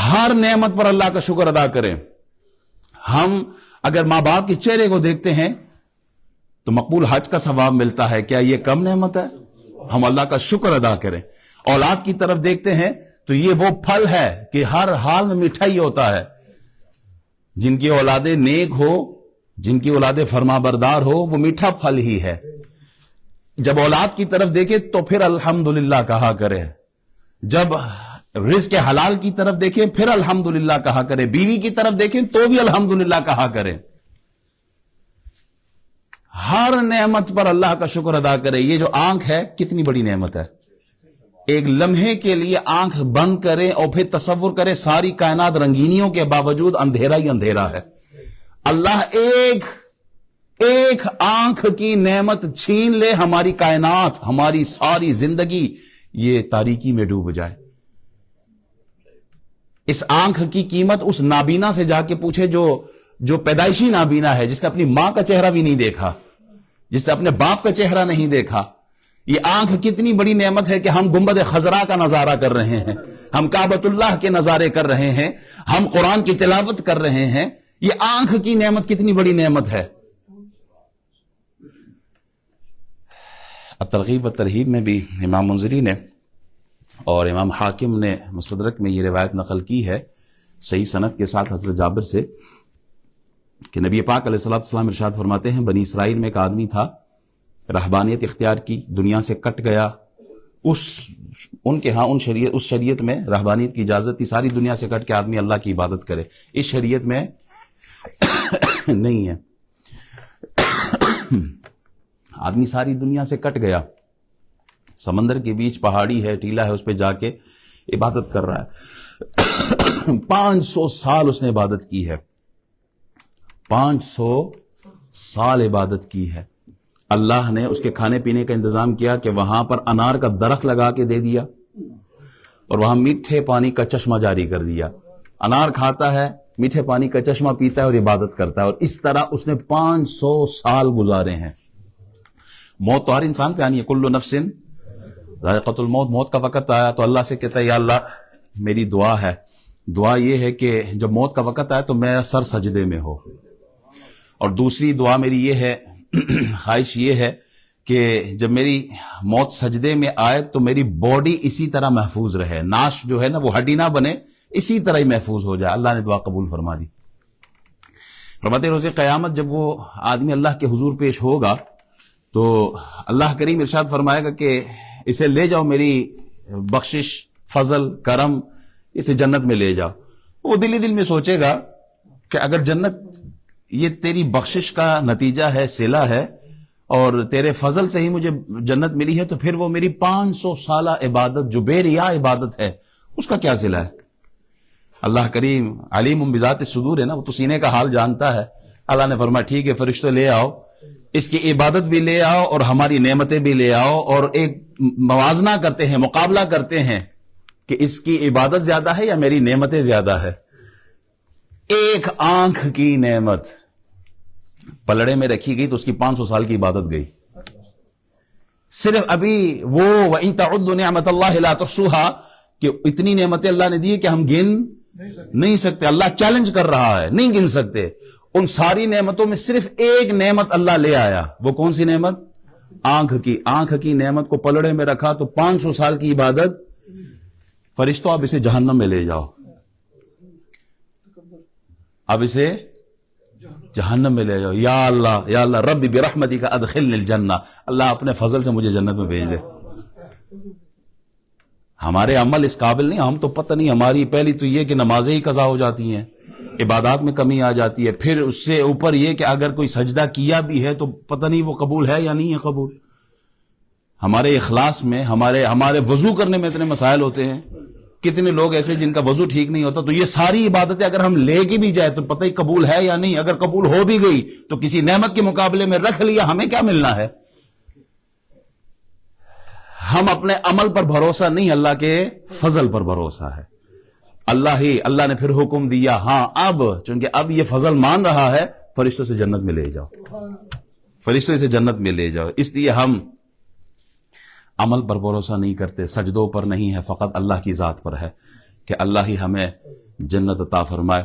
ہر نعمت پر اللہ کا شکر ادا کریں. ہم اگر ماں باپ کے چہرے کو دیکھتے ہیں تو مقبول حج کا ثواب ملتا ہے. کیا یہ کم نعمت ہے؟ ہم اللہ کا شکر ادا کریں. اولاد کی طرف دیکھتے ہیں تو یہ وہ پھل ہے کہ ہر حال میں میٹھا ہی ہوتا ہے. جن کی اولادیں نیک ہو، جن کی اولادیں فرما بردار ہو، وہ میٹھا پھل ہی ہے. جب اولاد کی طرف دیکھیں تو پھر الحمدللہ کہا کرے. جب رزق حلال کی طرف دیکھیں پھر الحمدللہ کہا کرے. بیوی کی طرف دیکھیں تو بھی الحمدللہ کہا کرے. ہر نعمت پر اللہ کا شکر ادا کرے. یہ جو آنکھ ہے کتنی بڑی نعمت ہے. ایک لمحے کے لیے آنکھ بند کرے اور پھر تصور کرے ساری کائنات رنگینیوں کے باوجود اندھیرا ہی اندھیرا ہے. اللہ ایک آنکھ کی نعمت چھین لے، ہماری کائنات، ہماری ساری زندگی یہ تاریکی میں ڈوب جائے. اس آنکھ کی قیمت اس نابینا سے جا کے پوچھے جو پیدائشی نابینا ہے، جس نے اپنی ماں کا چہرہ بھی نہیں دیکھا، جس نے اپنے باپ کا چہرہ نہیں دیکھا. یہ آنکھ کتنی بڑی نعمت ہے کہ ہم گنبد خضرا کا نظارہ کر رہے ہیں، ہم کعبۃ اللہ کے نظارے کر رہے ہیں، ہم قرآن کی تلاوت کر رہے ہیں. یہ آنکھ کی نعمت کتنی بڑی نعمت ہے. الترغیب و ترہیب میں بھی امام منذری نے اور امام حاکم نے مستدرک میں یہ روایت نقل کی ہے صحیح سند کے ساتھ حضرت جابر سے کہ نبی پاک علیہ الصلوۃ والسلام ارشاد فرماتے ہیں بنی اسرائیل میں ایک آدمی تھا، رہبانیت اختیار کی، دنیا سے کٹ گیا. ان کے ہاں اس شریعت میں رہبانیت کی اجازت تھی، ساری دنیا سے کٹ کے آدمی اللہ کی عبادت کرے. اس شریعت میں نہیں ہے. آدمی ساری دنیا سے کٹ گیا، سمندر کے بیچ پہاڑی ہے، ٹیلا ہے، اس پہ جا کے عبادت کر رہا ہے. 500 سال اس نے عبادت کی ہے، 500 سال عبادت کی ہے. اللہ نے اس کے کھانے پینے کا انتظام کیا کہ وہاں پر انار کا درخت لگا کے دے دیا اور وہاں میٹھے پانی کا چشمہ جاری کر دیا. انار کھاتا ہے، میٹھے پانی کا چشمہ پیتا ہے اور عبادت کرتا ہے. اور اس طرح اس نے 500 سال گزارے ہیں. موت تو ہر انسان پہ آنی ہے، کل نفس ذائقۃ الموت. موت کا وقت آیا تو اللہ سے کہتا ہے یا اللہ میری دعا ہے، دعا یہ ہے کہ جب موت کا وقت آیا تو میرا سر سجدے میں ہو. اور دوسری دعا میری یہ ہے، خواہش یہ ہے کہ جب میری موت سجدے میں آئے تو میری باڈی اسی طرح محفوظ رہے، ناش جو ہے نا وہ ہڈی نہ بنے، اسی طرح ہی محفوظ ہو جائے. اللہ نے دعا قبول فرما دی. فرماتے روز قیامت جب وہ آدمی اللہ کے حضور پیش ہوگا تو اللہ کریم ارشاد فرمائے گا کہ اسے لے جاؤ، میری بخشش، فضل، کرم، اسے جنت میں لے جاؤ. وہ دل ہی دل میں سوچے گا کہ اگر جنت یہ تیری بخشش کا نتیجہ ہے، صلہ ہے، اور تیرے فضل سے ہی مجھے جنت ملی ہے، تو پھر وہ میری 500 سالہ عبادت جو بے ریا عبادت ہے اس کا کیا صلہ ہے. اللہ کریم علیم بذات الصدور ہے نا، وہ تو سینے کا حال جانتا ہے. اللہ نے فرمایا ٹھیک ہے فرشتوں لے آؤ، اس کی عبادت بھی لے آؤ اور ہماری نعمتیں بھی لے آؤ، اور ایک موازنہ کرتے ہیں، مقابلہ کرتے ہیں کہ اس کی عبادت زیادہ ہے یا میری نعمتیں زیادہ ہے. ایک آنکھ کی نعمت پلڑے میں رکھی گئی تو اس کی 500 سال کی عبادت گئی. صرف ابھی وہ وَإِن تَعُدُّوا نِعْمَةَ اللَّهِ لَا تُحْصُوهَا کہ اتنی نعمتیں اللہ نے دی کہ ہم گن نہیں سکتے. اللہ چیلنج کر رہا ہے، نہیں گن سکتے. ان ساری نعمتوں میں صرف ایک نعمت اللہ لے آیا. وہ کون سی نعمت؟ آنکھ کی. آنکھ کی نعمت کو پلڑے میں رکھا تو 500 سال کی عبادت. فرشتوں اب اسے جہنم میں لے جاؤ، اب اسے جہنم میں لے جاؤ. یا اللہ رب برحمتک ادخلنی الجنہ، اللہ اپنے فضل سے مجھے جنت میں بھیج دے. ہمارے عمل اس قابل نہیں، ہم تو پتہ نہیں، ہماری پہلی تو یہ کہ نمازیں ہی قضا ہو جاتی ہیں، عبادات میں کمی آ جاتی ہے، پھر اس سے اوپر یہ کہ اگر کوئی سجدہ کیا بھی ہے تو پتہ نہیں وہ قبول ہے یا نہیں ہے قبول. ہمارے اخلاص میں، ہمارے وضو کرنے میں اتنے مسائل ہوتے ہیں. کتنے لوگ ایسے جن کا وضو ٹھیک نہیں ہوتا. تو یہ ساری عبادتیں اگر ہم لے کے بھی جائے تو پتہ ہی قبول ہے یا نہیں. اگر قبول ہو بھی گئی تو کسی نعمت کے مقابلے میں رکھ لیا، ہمیں کیا ملنا ہے. ہم اپنے عمل پر بھروسہ نہیں، اللہ کے فضل پر بھروسہ ہے. اللہ نے پھر حکم دیا، ہاں اب چونکہ اب یہ فضل مان رہا ہے، فرشتوں سے جنت میں لے جاؤ، فرشتوں سے جنت میں لے جاؤ. اس لیے ہم عمل پر بھروسہ نہیں کرتے، سجدوں پر نہیں ہے، فقط اللہ کی ذات پر ہے کہ اللہ ہی ہمیں جنت عطا فرمائے۔